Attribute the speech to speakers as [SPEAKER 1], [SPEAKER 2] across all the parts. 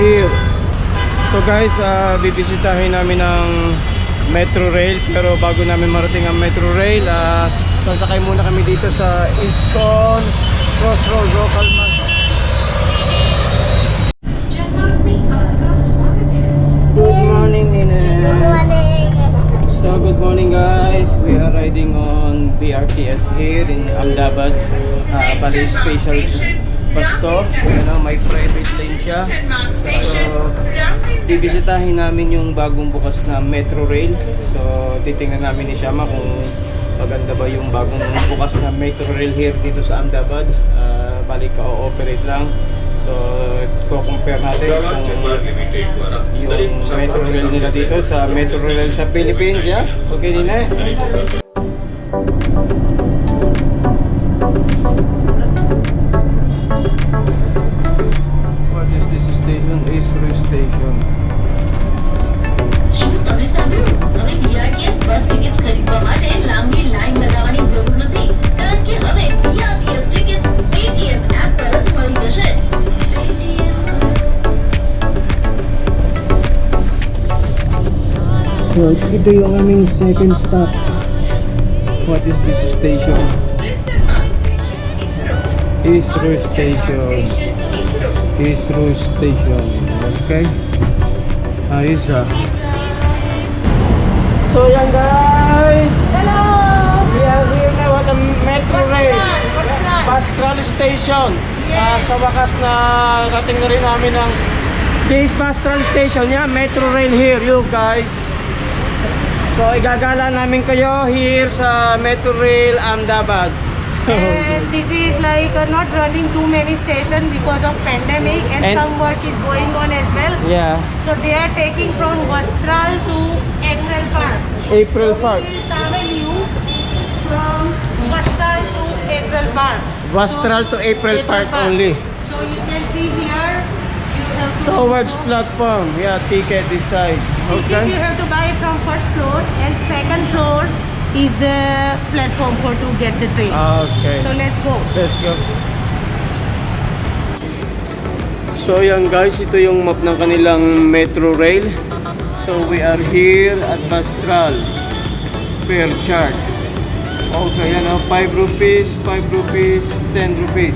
[SPEAKER 1] here. So guys, bibisitahin namin ang Metro Rail. Pero bago namin marating ang Metro Rail, sasakay muna kami dito sa ISKCON Crossroad Local Mass. Good morning, Nina.
[SPEAKER 2] Good morning.
[SPEAKER 1] So good morning guys, we are riding on BRTS here in Ahmedabad. Bali special bus to, may private lane siya. So bibisitahin namin yung bagong bukas na Metro Rail. So titingnan namin ni Shama kung maganda ba yung bagong bukas na Metro Rail here dito sa Ahmedabad. Bali ka-ooperate lang. So compare natin yung Metro Rail nila dito sa Metro Rail sa Philippines. Yeah? Okay din eh. What is this station? ASHISH station.
[SPEAKER 3] શું તમે સાંભળ્યું? હવે BRTS બસ ટિકિટ્સ ખરીદવા માટે લાંબી લાઈન લગાવવાની જરૂર નથી, કારણ કે હવે BRTS ટિકિટ્સ પેટીએમ એપ પર જ મળી જશે.
[SPEAKER 1] So ito yung aming second stop. What is this station? ASHISH station. ASHISH station. Okay. Ayos ah. So yan guys.
[SPEAKER 2] Hello.
[SPEAKER 1] We are here now at the Metro Rail Bastral Station. Sa wakas na kating na rin namin ng this Bastral Station. Yeah, Metro Rail here, you guys. So igagala namin kayo here sa Metro Rail Ahmedabad.
[SPEAKER 2] And this is like not running too many stations because of pandemic and some work is going on as well.
[SPEAKER 1] Yeah.
[SPEAKER 2] So they are taking from Vastral to April Park.
[SPEAKER 1] April Park.
[SPEAKER 2] We will travel you from Vastral to April Park.
[SPEAKER 1] Vastral to April Park only.
[SPEAKER 2] So you can see here, you have to
[SPEAKER 1] Towards platform. Yeah, ticket this side.
[SPEAKER 2] ticket
[SPEAKER 1] Okay.
[SPEAKER 2] you have to buy it from first floor, and second floor is the platform for to get the train.
[SPEAKER 1] Okay.
[SPEAKER 2] So let's go.
[SPEAKER 1] Let's go. So yan guys, ito yung map ng kanilang Metro Rail. So we are here at Bastral per chart. Okay, yan 5 rupees, 5 rupees, 10 rupees.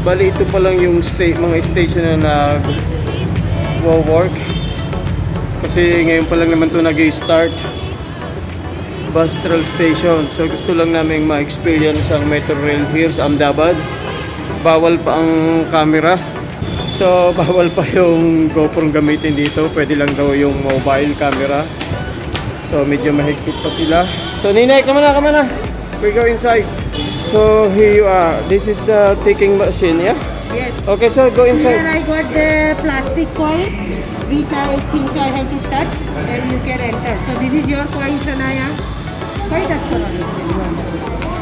[SPEAKER 1] Bali ito pa lang yung mga station na nag-work. Kasi ngayon pa lang naman ito nag-start. Bastral Station. So gusto lang namin ma-experience ang Metro Rail here sa Ahmedabad. Bawal pa ang camera. So bawal pa yung GoPro gamitin dito. Pwede lang daw yung mobile camera. So medyo mahigpit pa sila. So Ninay, come na. We go inside. So here you are. This is the taking machine, yeah?
[SPEAKER 2] Yes.
[SPEAKER 1] Okay, so go
[SPEAKER 2] Here
[SPEAKER 1] inside.
[SPEAKER 2] I got the plastic coin, which I think I have to touch, and you can enter. So this is your coin, Shanaya. Why touch karo?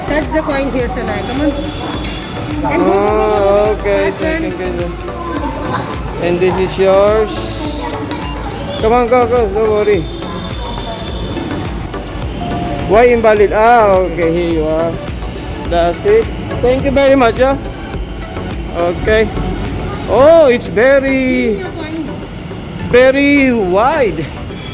[SPEAKER 2] Touch the coin here, Shanaya. Come on. And go.
[SPEAKER 1] Oh, okay.
[SPEAKER 2] Last
[SPEAKER 1] So
[SPEAKER 2] one.
[SPEAKER 1] you can go. And this is yours. Come on, go. Don't worry. Why invalid? Okay, here you are. That's it. Thank you very much. Okay. Oh, it's very
[SPEAKER 2] Your coin.
[SPEAKER 1] wide.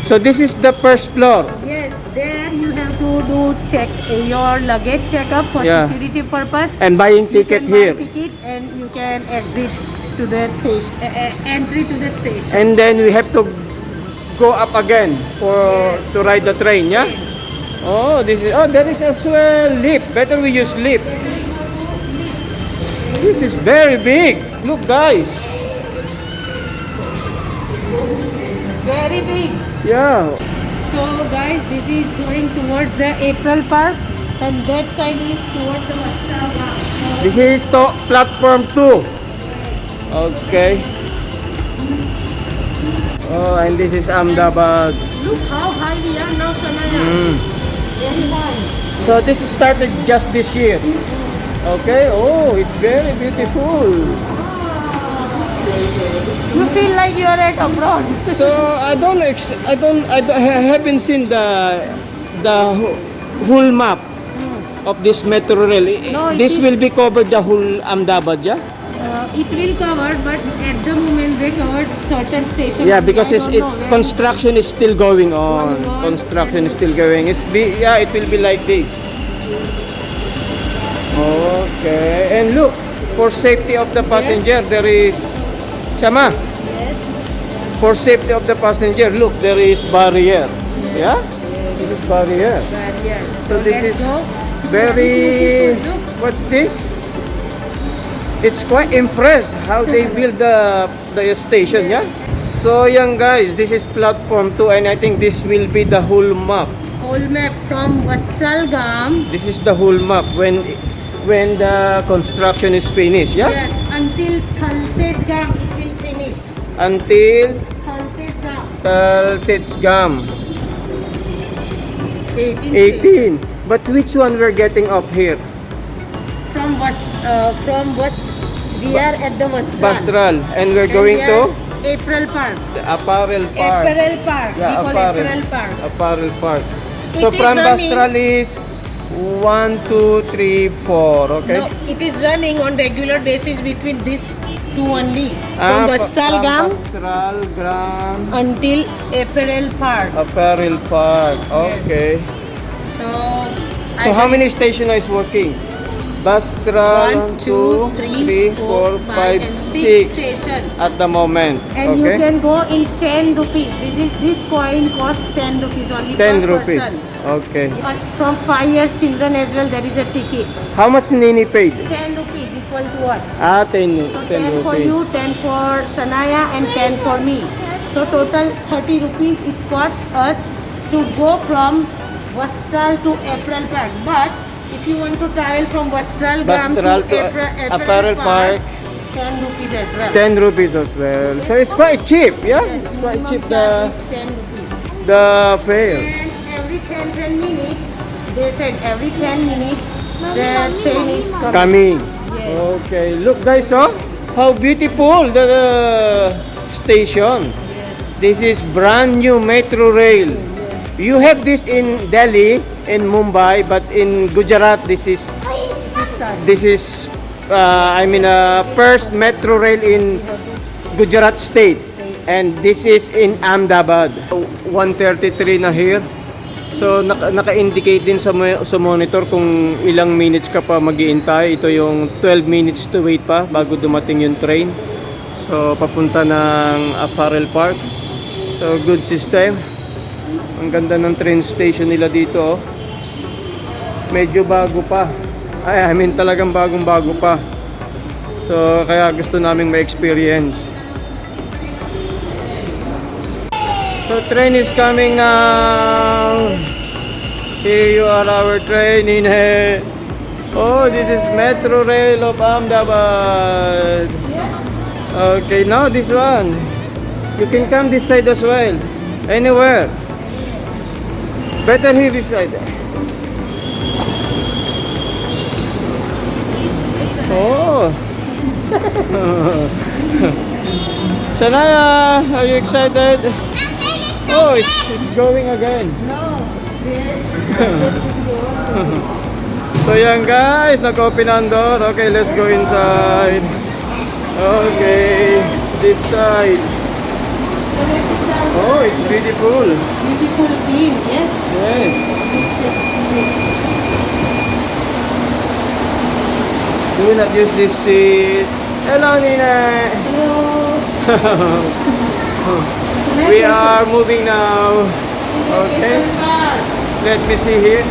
[SPEAKER 1] So this is the first floor.
[SPEAKER 2] Yes, there you have to do check your luggage checkup for
[SPEAKER 1] Yeah.
[SPEAKER 2] security purpose.
[SPEAKER 1] And buying
[SPEAKER 2] You
[SPEAKER 1] ticket
[SPEAKER 2] can
[SPEAKER 1] here.
[SPEAKER 2] buy ticket and you can exit to the station, entry to the station.
[SPEAKER 1] And then we have to go up again to ride the train, yeah? Oh, there is as well lift. Better we use lift. This is very big. Look, guys.
[SPEAKER 2] Very big.
[SPEAKER 1] Yeah.
[SPEAKER 2] So guys, this is going towards the April Park, and that side is towards the Vastral.
[SPEAKER 1] This is to platform 2. Okay. Oh, and this is Ahmedabad.
[SPEAKER 2] Look how high we are now, Shanaya. Very high.
[SPEAKER 1] So this started just this year. Okay. Oh, it's very beautiful.
[SPEAKER 2] You feel like you are at abroad.
[SPEAKER 1] So I haven't seen the whole map of this Metro Rail.
[SPEAKER 2] No,
[SPEAKER 1] This
[SPEAKER 2] it is-
[SPEAKER 1] will be covered the whole Ahmedabad, yeah?
[SPEAKER 2] It will cover, but at the moment they covered certain stations.
[SPEAKER 1] Yeah, because
[SPEAKER 2] I
[SPEAKER 1] it's
[SPEAKER 2] don't know where
[SPEAKER 1] construction is still going on.
[SPEAKER 2] Going on.
[SPEAKER 1] Construction is still going. Yeah, it will be like this. Okay, and look, for safety of the passenger, there is Chama.
[SPEAKER 2] Yes.
[SPEAKER 1] For safety of the passenger, look, there is barrier. Yeah, this is barrier.
[SPEAKER 2] Barrier.
[SPEAKER 1] So this
[SPEAKER 2] let's
[SPEAKER 1] is
[SPEAKER 2] go.
[SPEAKER 1] very.
[SPEAKER 2] Look.
[SPEAKER 1] What's this? It's quite impressed how they build the station, yeah? So young guys, this is platform 2 and I think this will be the whole map.
[SPEAKER 2] Whole map from Vastralgam.
[SPEAKER 1] This is the whole map when the construction is finished, yeah?
[SPEAKER 2] Yes, until Thaltejgam it will finish.
[SPEAKER 1] Until
[SPEAKER 2] Thaltejgam.
[SPEAKER 1] Thaltejgam
[SPEAKER 2] 18.
[SPEAKER 1] 18. But which one we're getting up here?
[SPEAKER 2] From we are at the Vastral.
[SPEAKER 1] Bastral. And we're going
[SPEAKER 2] we
[SPEAKER 1] to
[SPEAKER 2] are April Park.
[SPEAKER 1] the Apparel Park.
[SPEAKER 2] Apparel Park.
[SPEAKER 1] Yeah,
[SPEAKER 2] we call
[SPEAKER 1] Apparel.
[SPEAKER 2] Apparel Park.
[SPEAKER 1] Apparel Park.
[SPEAKER 2] It
[SPEAKER 1] So
[SPEAKER 2] is
[SPEAKER 1] from
[SPEAKER 2] running-
[SPEAKER 1] Bastral is 1, 2, 3, 4. Okay.
[SPEAKER 2] No, it is running on regular basis between these two only.
[SPEAKER 1] Ah,
[SPEAKER 2] From Vastralgam
[SPEAKER 1] Vastralgam,
[SPEAKER 2] until Apparel Park.
[SPEAKER 1] Apparel Park. Okay.
[SPEAKER 2] So,
[SPEAKER 1] So how many station is working? Bastral,
[SPEAKER 2] 1, 2, 3, 4, 5, and 6 station.
[SPEAKER 1] at the moment.
[SPEAKER 2] And you
[SPEAKER 1] Okay.
[SPEAKER 2] can go in 10 rupees. This coin costs 10 rupees only
[SPEAKER 1] 10
[SPEAKER 2] per
[SPEAKER 1] rupees.
[SPEAKER 2] person.
[SPEAKER 1] Okay.
[SPEAKER 2] But from 5 years children as well, there is a ticket.
[SPEAKER 1] How much Nini paid?
[SPEAKER 2] 10 rupees equal to us.
[SPEAKER 1] Ah, 10,
[SPEAKER 2] So
[SPEAKER 1] 10
[SPEAKER 2] 10 for
[SPEAKER 1] rupees.
[SPEAKER 2] you, 10 for Shanaya and 10 for me. So total 30 rupees it costs us to go from Vastral to April Park. But if you want to travel from Vastral
[SPEAKER 1] Bastral to Apparel Park,
[SPEAKER 2] 10 rupees as well.
[SPEAKER 1] 10 rupees as well. So it's quite cheap, yeah?
[SPEAKER 2] Yes,
[SPEAKER 1] It's quite
[SPEAKER 2] minimum
[SPEAKER 1] cheap,
[SPEAKER 2] charge is 10 rupees.
[SPEAKER 1] the fare.
[SPEAKER 2] And every 10 minutes, they said every 10 minutes the train is coming.
[SPEAKER 1] Coming.
[SPEAKER 2] Yes.
[SPEAKER 1] Okay, look guys, oh, how beautiful the station.
[SPEAKER 2] Yes.
[SPEAKER 1] This is brand new Metro Rail. You have this in Delhi, in Mumbai, but in Gujarat, this is first Metro Rail in Gujarat State, and this is in Ahmedabad. 1:33 na here. So naka-indicate din sa monitor kung ilang minutes ka pa mag-iintay. Ito yung 12 minutes to wait pa bago dumating yung train. So papunta ng Apparel Park. So good system. Ang ganda ng train station nila dito, oh. Medyo bago pa. I mean talagang bagong-bago pa. So kaya gusto naming ma-experience. So train is coming now. Here you are, our train in here. Oh, this is Metro Rail of Ahmedabad. Okay, now this one. You can come this side as well. Anywhere. Better here this side. Oh. Shanaya, are you excited? Oh, it's going again.
[SPEAKER 2] No.
[SPEAKER 1] So yan guys, nag-open ang door. Okay, let's go inside. Okay, this side.
[SPEAKER 2] So let's sit down.
[SPEAKER 1] Oh, it's beautiful.
[SPEAKER 2] Beautiful theme, yes.
[SPEAKER 1] Yes. Do not use this seat. Hello, Nina.
[SPEAKER 2] Hello.
[SPEAKER 1] We are moving now. Okay. Let me see here.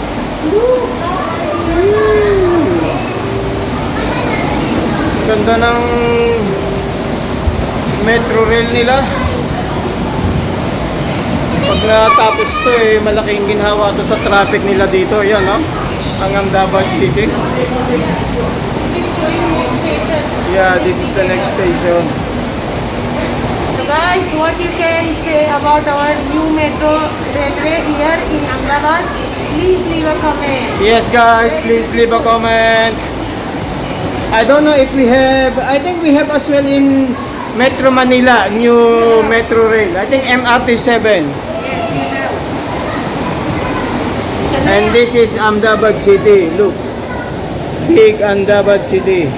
[SPEAKER 1] Ganda ng Metro Rail nila. Pag natapos to malaking ginhawa to sa traffic nila dito. Yan, no? Ang Ahmedabad City. Yeah, this is the next station.
[SPEAKER 2] So guys, what you can say about our new metro railway here in Ahmedabad? Please leave a comment.
[SPEAKER 1] Yes guys, please leave a comment. I don't know if we have, I think we have as well in Metro Manila, new Metro Rail. I think MRT 7.
[SPEAKER 2] Yes, you have.
[SPEAKER 1] And this is Ahmedabad City. Look, big Ahmedabad City.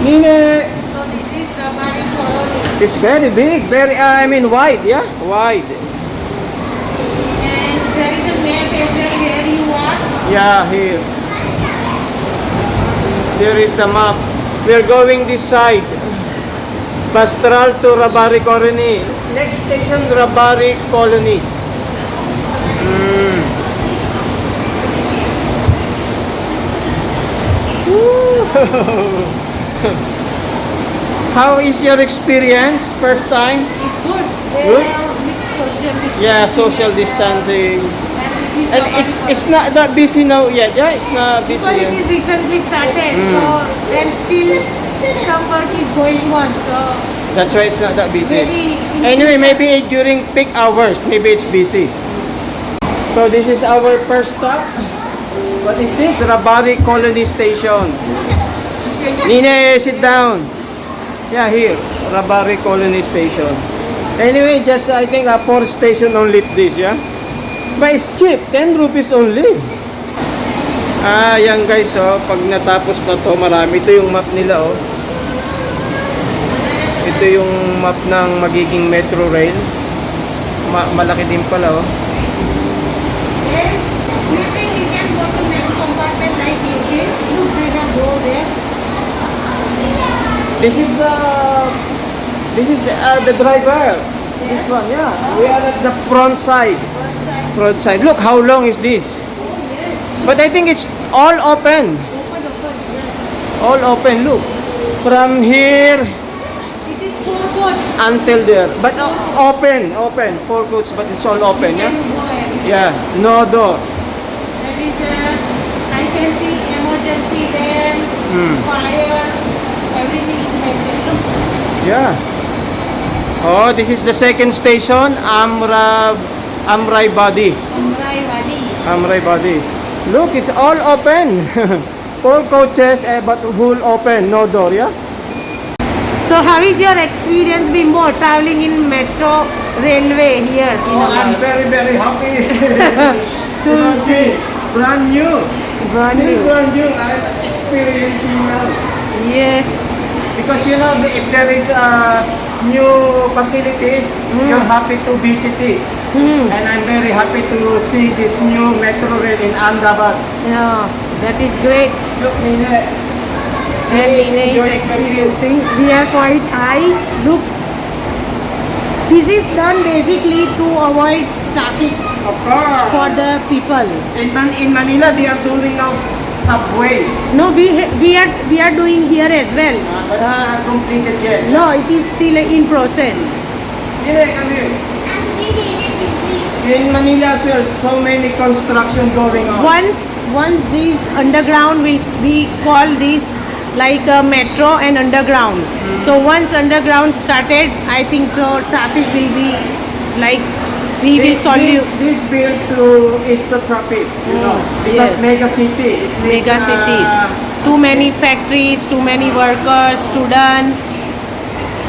[SPEAKER 1] Nine,
[SPEAKER 2] So this is Rabari colony.
[SPEAKER 1] it's very big, very, I mean wide, yeah? Wide.
[SPEAKER 2] And there is a map as well where you are.
[SPEAKER 1] Yeah, here. There is the map. We are going this side. Pastral to Rabari Colony. Next station, Rabari Colony. Woo. How is your experience? First time?
[SPEAKER 2] It's good. They
[SPEAKER 1] Good?
[SPEAKER 2] have mixed social distancing.
[SPEAKER 1] Yeah, social
[SPEAKER 2] as well.
[SPEAKER 1] distancing.
[SPEAKER 2] And
[SPEAKER 1] And
[SPEAKER 2] this is
[SPEAKER 1] it's not that busy now yet. Yeah, it's not busy.
[SPEAKER 2] because it
[SPEAKER 1] yet.
[SPEAKER 2] is recently started, so then still some work is going on. So
[SPEAKER 1] That's why it's not that busy.
[SPEAKER 2] maybe in
[SPEAKER 1] Anyway,
[SPEAKER 2] future-
[SPEAKER 1] maybe during peak hours, maybe it's busy. So this is our first stop. What is this? Rabari Colony Station. Nine, sit down. Yeah, here. Rabari Colony Station. Anyway, just I think a 4 station only this, yeah? But it's cheap. 10 rupees only. Ah, yan guys, oh. Pag natapos na to, marami. Ito yung map nila, oh. Ito yung map ng magiging Metro Rail. Malaki din pala, oh.
[SPEAKER 2] Then, do you think we can go to next compartment like UK? Look, they have door there.
[SPEAKER 1] This is the driver. This one, yeah. We are at the front side.
[SPEAKER 2] One side.
[SPEAKER 1] Front side. Look how long is this?
[SPEAKER 2] Oh, yes.
[SPEAKER 1] But I think it's all open.
[SPEAKER 2] Open, yes.
[SPEAKER 1] All open. Look. From here
[SPEAKER 2] It is 4 coach.
[SPEAKER 1] until there. But open. 4 coach, but it's all open,
[SPEAKER 2] Can
[SPEAKER 1] yeah?
[SPEAKER 2] go ahead.
[SPEAKER 1] Yeah. No door.
[SPEAKER 2] That is, I can see emergency lamp, fire, everything is maintained. Look.
[SPEAKER 1] Yeah. Oh, this is the second station, Amrai Badi.
[SPEAKER 2] Amrai Wadi.
[SPEAKER 1] Look, it's all open. 4 coaches, but whole open, no door, yeah?
[SPEAKER 2] So how is your experience, Bimbo, traveling in Metro Railway here?
[SPEAKER 1] Oh, I'm very, very happy
[SPEAKER 2] To see.
[SPEAKER 1] Brand new.
[SPEAKER 2] Brand
[SPEAKER 1] Still
[SPEAKER 2] new.
[SPEAKER 1] brand new. I'm experiencing now.
[SPEAKER 2] Yes.
[SPEAKER 1] Because you know, if there is new facilities, you're happy to visit it. And I'm very happy to see this new metro rail in Ahmedabad.
[SPEAKER 2] Yeah, that is great.
[SPEAKER 1] Look, Nina.
[SPEAKER 2] And Nina is experiencing. We are quite high. Look. This is done basically to avoid traffic
[SPEAKER 1] Of course.
[SPEAKER 2] for the people.
[SPEAKER 1] In Manila, they are doing now subway.
[SPEAKER 2] No, we are doing here as well.
[SPEAKER 1] But it's not completed yet.
[SPEAKER 2] No, it is still in process.
[SPEAKER 1] Nina, come here. In Manila as well, so many construction going on.
[SPEAKER 2] Once this underground, we call this like a metro and underground. So once underground started, I think so traffic will be like we will solve you.
[SPEAKER 1] This built to ease the traffic, you know, because
[SPEAKER 2] yes.
[SPEAKER 1] mega city. It needs,
[SPEAKER 2] Mega city. Too many factories, too many workers, students.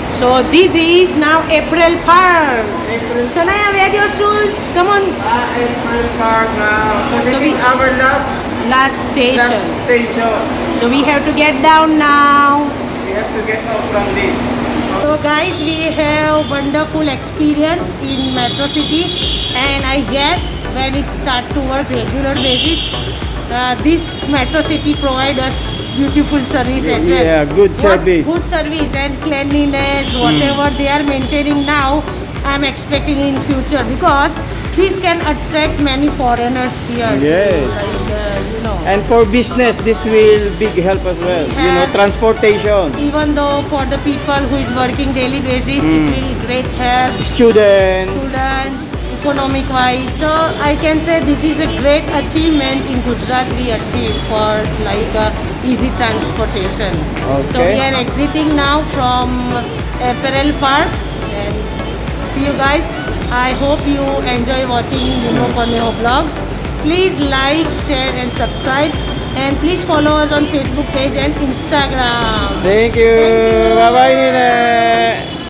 [SPEAKER 2] So this is now April Park. Shanaya, wear your shoes. Come on.
[SPEAKER 1] April Park now. So this
[SPEAKER 2] So
[SPEAKER 1] is our
[SPEAKER 2] Last station.
[SPEAKER 1] last station.
[SPEAKER 2] So we have to get down now.
[SPEAKER 1] We have to get out from this.
[SPEAKER 2] So guys, we have wonderful experience in Metro City, and I guess when it start to work regular basis, this Metro City provide us beautiful service as well.
[SPEAKER 1] Yeah, good service.
[SPEAKER 2] Good service and cleanliness, whatever they are maintaining now, I'm expecting in future because this can attract many foreigners here.
[SPEAKER 1] Yes.
[SPEAKER 2] Like, you know.
[SPEAKER 1] And for business, this will big help as well. You know,
[SPEAKER 2] And-
[SPEAKER 1] transportation,
[SPEAKER 2] Even though for the people who is working daily basis, it will great help.
[SPEAKER 1] students.
[SPEAKER 2] Students, economic wise. So I can say this is a great achievement in Gujarat we achieved for like easy transportation. So
[SPEAKER 1] Okay.
[SPEAKER 2] we are exiting now from Apparel Park and see you guys. I hope you enjoy watching Cornejo vlogs. Please like, share and subscribe, and please follow us on Facebook page and Instagram.
[SPEAKER 1] Thank you.
[SPEAKER 2] Thank you.
[SPEAKER 1] Bye bye, Nina.